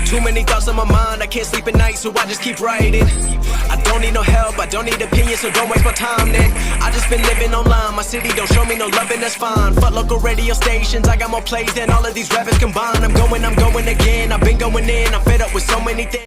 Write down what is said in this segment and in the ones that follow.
Too many thoughts on my mind, I can't sleep at night, so I just keep writing. I don't need no help, I don't need opinions, so don't waste my time, Nick. I just been living online, my city don't show me no love, and that's fine. Fuck local radio stations, I got more plays than all of these rappers combined. I'm going again, I've been going in, I'm fed up with so many things.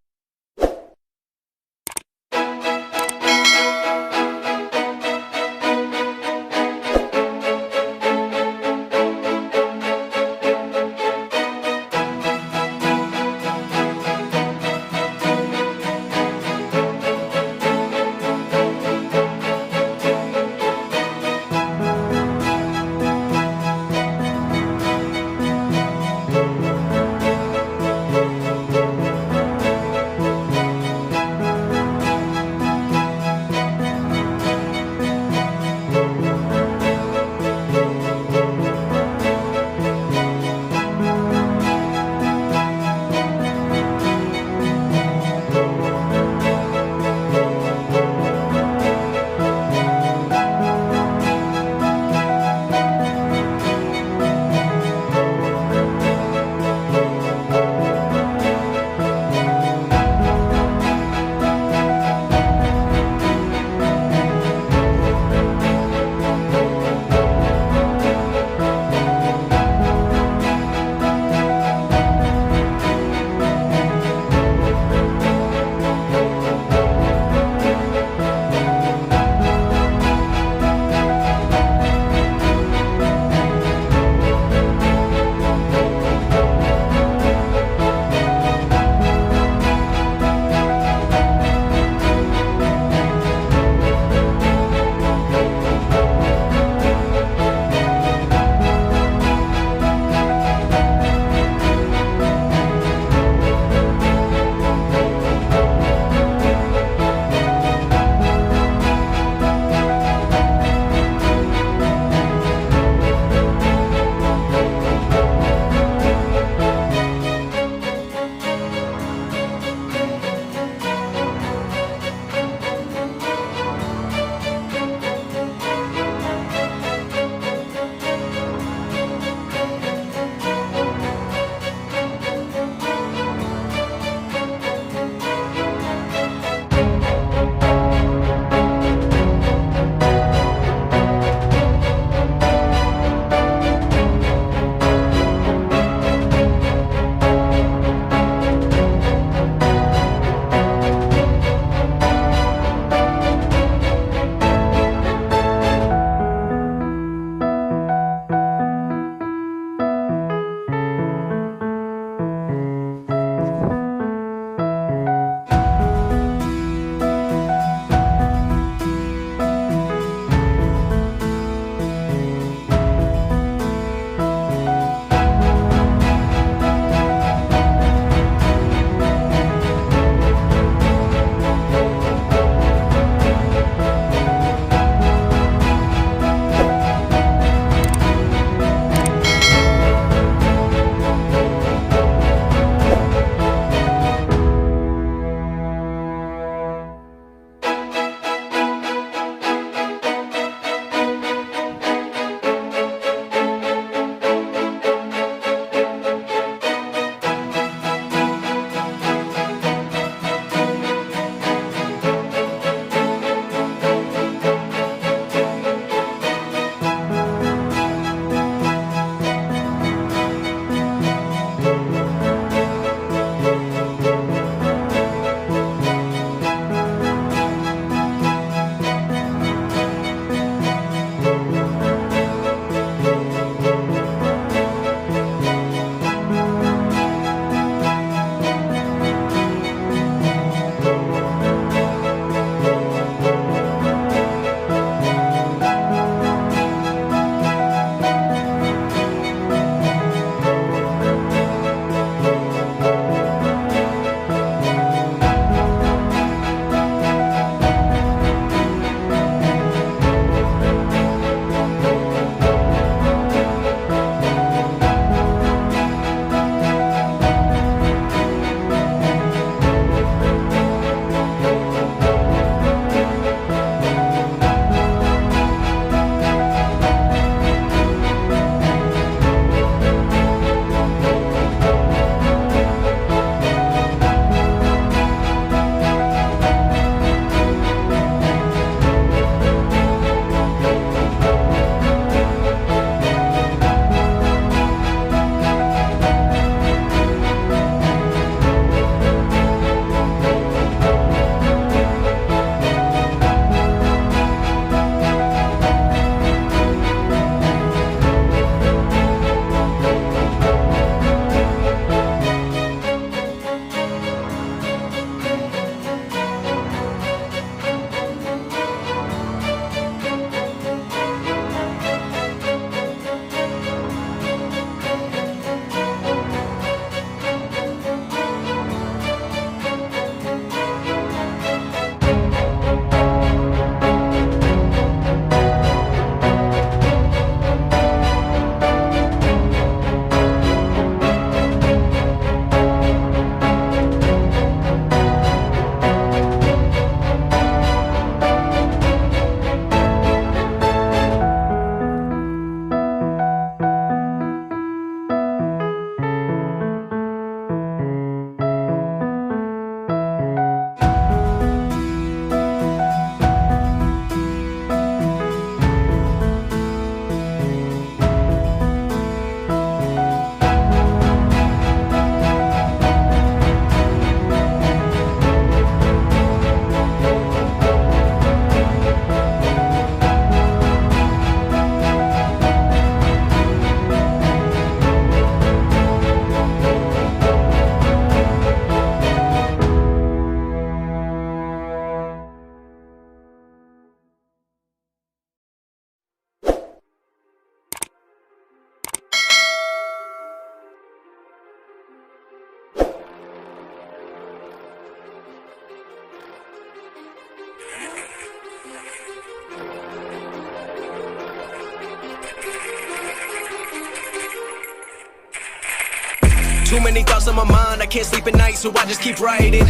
Too many thoughts on my mind, I can't sleep at night, so I just keep writing.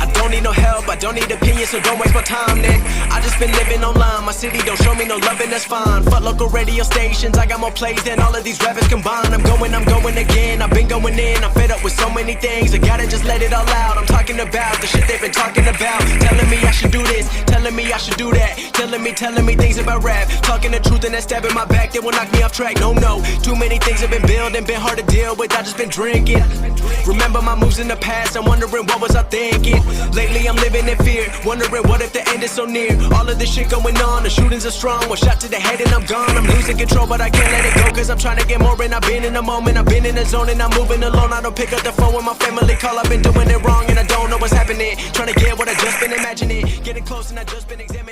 I don't need no help, I don't need opinions, so don't waste my time then. I just been living online, my city don't show me no love and that's fine. Fuck local radio stations, I got more plays than all of these rappers combined. I'm going again, I've been going in, I'm fed up with so many things, I gotta just let it all out. I'm talking about the shit they've been talking about, telling me I should do this, telling me I should do that, telling me things about rap, talking the truth and that stab in my back that will knock me off track. No, too many things have been building, been hard to deal with, I just been drinking. Remember my moves in the past, I'm wondering what was I thinking. Lately I'm living in fear, wondering what if the end is so near. All of this shit going on, the shootings are strong, one shot to the head and I'm gone. I'm losing control but I can't let it go, cause I'm trying to get more and I've been in the moment, I've been in the zone and I'm moving alone. I don't pick up the phone when my family call, I've been doing it wrong and I don't know what's happening. Trying to get what I just been imagining, getting close and I just been examining.